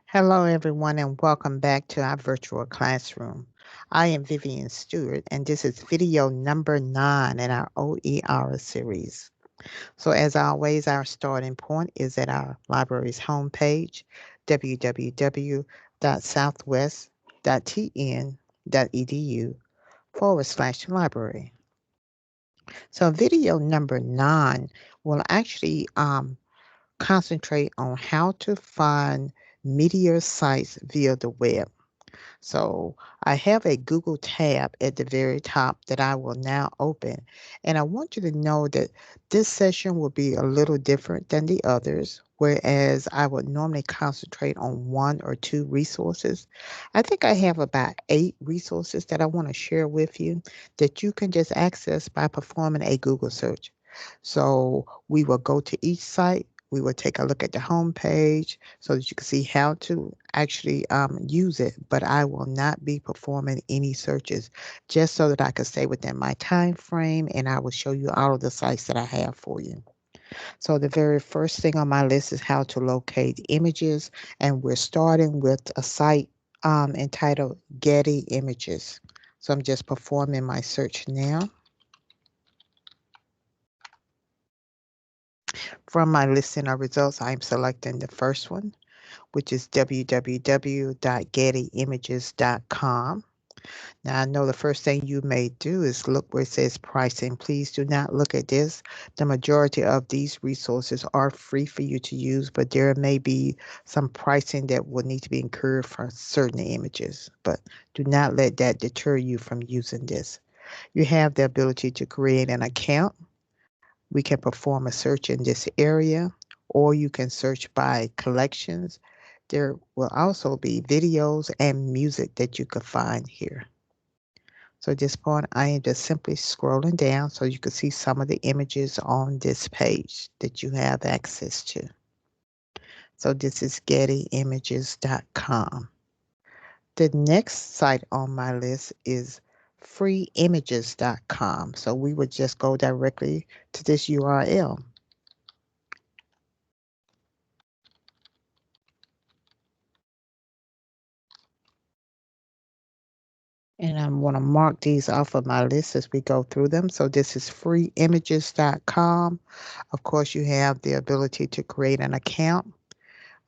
Hello, everyone, and welcome back to our virtual classroom. I am Vivian Stewart, and this is video number 9 in our OER series. So, as always, our starting point is at our library's homepage, www.southwest.tn.edu/library. So, video number 9 will actually concentrate on how to find media sites via the web. So I have a Google tab at the very top that I will now open. And I want you to know that this session will be a little different than the others. Whereas I would normally concentrate on one or two resources, I think I have about 8 resources that I want to share with you that you can just access by performing a Google search. So we will go to each site. We will take a look at the home page so that you can see how to actually use it, but I will not be performing any searches just so that I can stay within my time frame, and I will show you all of the sites that I have for you. So the very first thing on my list is how to locate images, and we're starting with a site entitled Getty Images. So I'm just performing my search now. From my listing of results, I'm selecting the first one, which is www.gettyimages.com. Now, I know the first thing you may do is look where it says pricing. Please do not look at this. The majority of these resources are free for you to use, but there may be some pricing that will need to be incurred for certain images. But do not let that deter you from using this. You have the ability to create an account. We can perform a search in this area, or you can search by collections. There will also be videos and music that you could find here. So at this point, I am just simply scrolling down so you can see some of the images on this page that you have access to. So this is gettyimages.com. The next site on my list is freeimages.com. So we would just go directly to this URL. And I'm going to mark these off of my list as we go through them. So this is freeimages.com. Of course, you have the ability to create an account.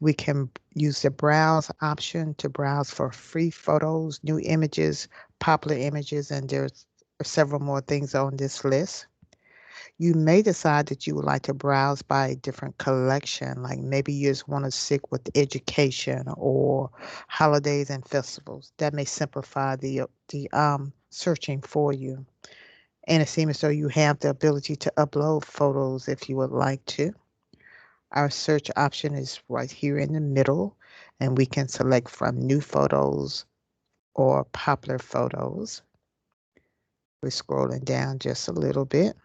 We can use the browse option to browse for free photos, new images, popular images, and there's several more things on this list. You may decide that you would like to browse by a different collection, like maybe you just want to stick with education or holidays and festivals. That may simplify the searching for you. And it seems as though you have the ability to upload photos if you would like to. Our search option is right here in the middle, and we can select from new photos or popular photos. We're scrolling down just a little bit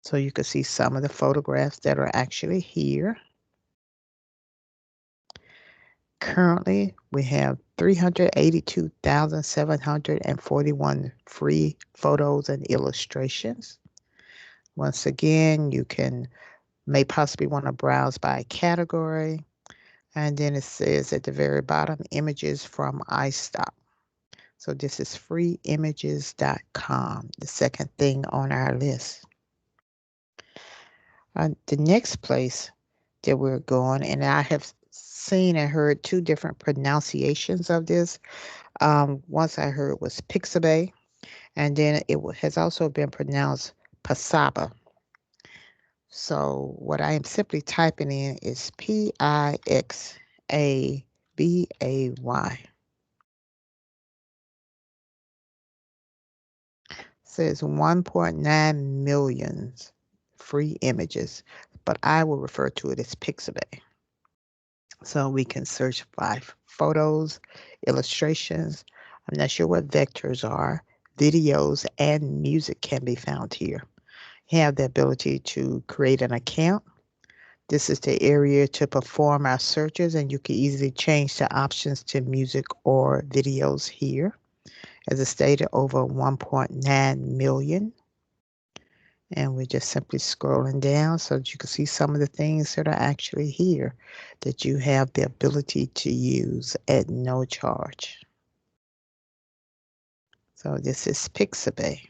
so you can see some of the photographs that are actually here. Currently, we have 382,741 free photos and illustrations. Once again, you may possibly want to browse by category. And then it says at the very bottom, images from iStock. So this is freeimages.com, the second thing on our list. The next place that we're going, and I have seen and heard 2 different pronunciations of this. Once I heard was Pixabay, and then it has also been pronounced Pasaba. So what I am simply typing in is Pixabay. Says 1.9 million free images, but I will refer to it as Pixabay. So we can search by photos, illustrations. I'm not sure what vectors are. Videos and music can be found here. You have the ability to create an account. This is the area to perform our searches, and you can easily change the options to music or videos here. As I stated, over 1.9 million. And we're just simply scrolling down so that you can see some of the things that are actually here that you have the ability to use at no charge. So this is Pixabay.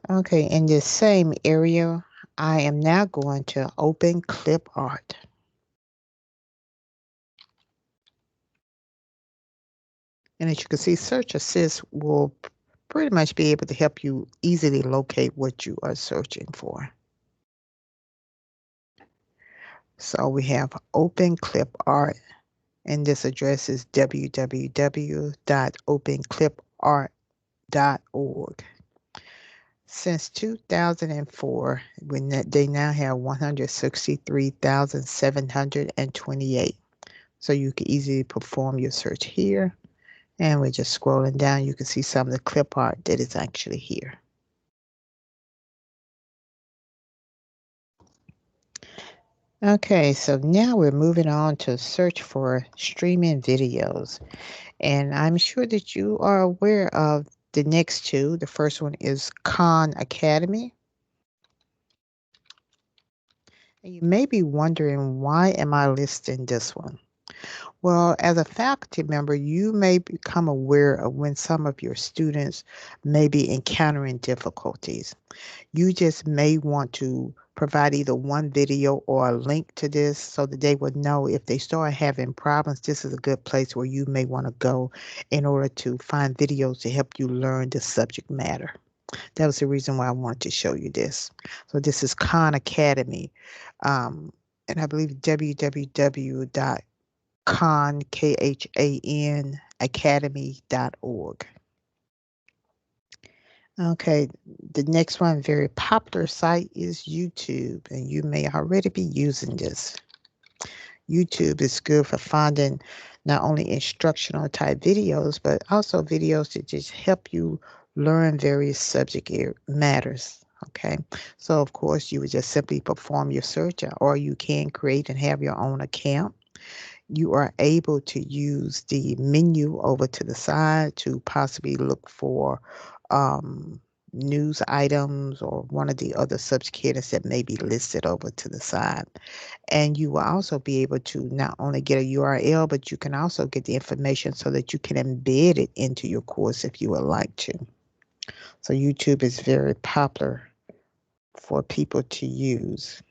Okay, in this same area, I am now going to open clip art. And as you can see, Search Assist will pretty much be able to help you easily locate what you are searching for. So we have open clip art, and this address is www.openclipart.org. Since 2004, they now have 163,728. So you can easily perform your search here. And we're just scrolling down. You can see some of the clip art that is actually here. Okay, so now we're moving on to search for streaming videos. And I'm sure that you are aware of the next two. The first one is Khan Academy. And you may be wondering, why am I listing this one? Well, as a faculty member, you may become aware of when some of your students may be encountering difficulties. You just may want to provide either one video or a link to this so that they would know if they start having problems, this is a good place where you may want to go in order to find videos to help you learn the subject matter. That was the reason why I wanted to show you this. So this is Khan Academy. And I believe www.khanacademy.org. Okay, the next one, very popular site is YouTube, and you may already be using this. YouTube is good for finding not only instructional type videos, but also videos that just help you learn various subject matters. Okay, so of course, you would just simply perform your search, or you can create and have your own account. You are able to use the menu over to the side to possibly look for um, news items or one of the other subject headings that may be listed over to the side. And you will also be able to not only get a URL, but you can also get the information so that you can embed it into your course if you would like to. So YouTube is very popular for people to use.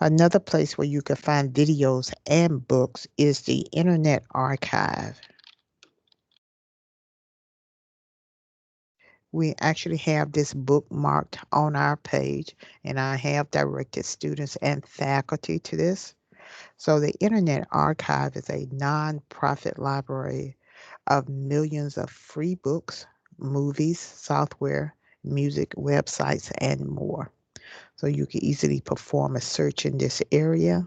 Another place where you can find videos and books is the Internet Archive. We actually have this bookmarked on our page, and I have directed students and faculty to this. So the Internet Archive is a nonprofit library of millions of free books, movies, software, music, websites, and more. So you can easily perform a search in this area.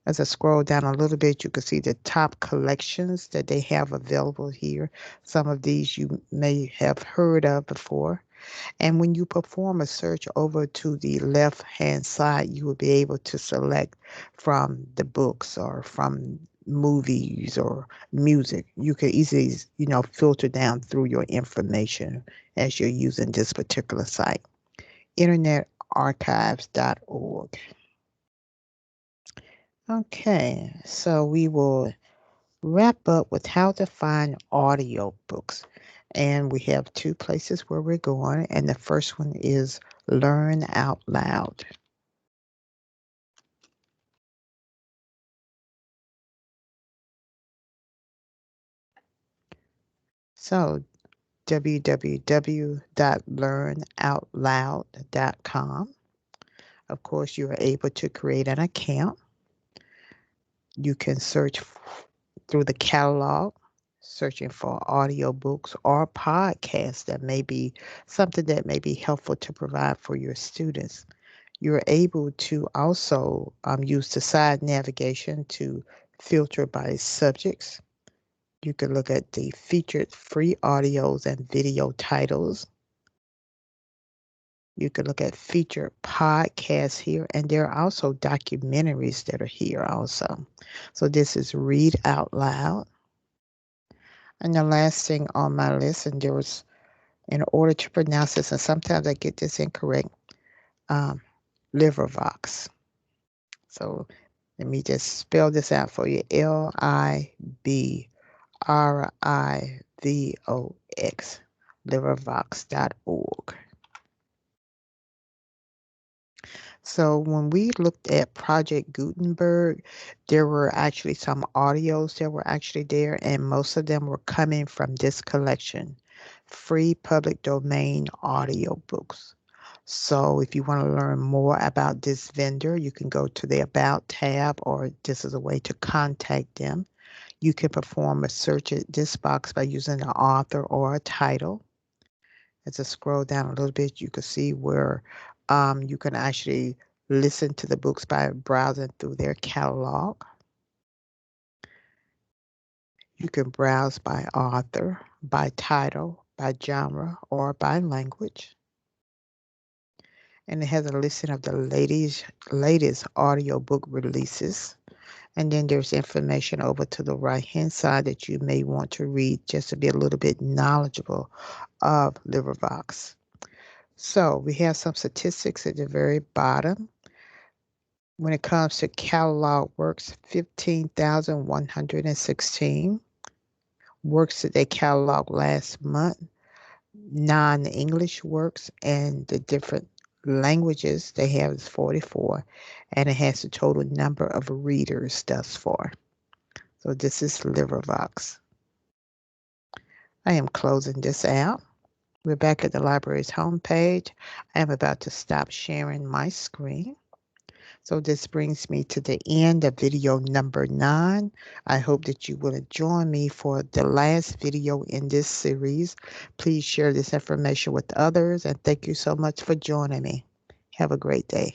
As I scroll down a little bit, you can see the top collections that they have available here. Some of these you may have heard of before. And when you perform a search over to the left-hand side, you will be able to select from the books or from movies or music. You can easily, filter down through your information as you're using this particular site. internetarchives.org. Okay, so we will wrap up with how to find audio books. And we have two places where we're going, and the first one is Learn Out Loud. So www.learnoutloud.com. Of course, you are able to create an account. You can search through the catalog, searching for audiobooks or podcasts that may be something that may be helpful to provide for your students. You're able to also use the side navigation to filter by subjects. You can look at the featured free audios and video titles. You can look at featured podcasts here, and there are also documentaries that are here also. So this is Read Out Loud. And the last thing on my list, and there was, in order to pronounce this, and sometimes I get this incorrect, um, Livervox. So let me just spell this out for you. Livervox, livervox.org. So when we looked at Project Gutenberg, there were actually some audios that were actually there, and most of them were coming from this collection, free public domain audiobooks. So if you want to learn more about this vendor, you can go to the About tab, or this is a way to contact them. You can perform a search at this box by using an author or a title. As I scroll down a little bit, you can see where you can actually listen to the books by browsing through their catalog. You can browse by author, by title, by genre, or by language. And it has a listing of the latest audiobook releases. And then there's information over to the right-hand side that you may want to read just to be a little bit knowledgeable of Livervox. So we have some statistics at the very bottom. When it comes to catalog works, 15,116 works that they cataloged last month, non-English works, and the different languages they have is 44, and it has the total number of readers thus far. So this is Livervox. I am closing this out. We're back at the library's homepage. I am about to stop sharing my screen. So this brings me to the end of video number 9. I hope that you will join me for the last video in this series. Please share this information with others, and thank you so much for joining me. Have a great day.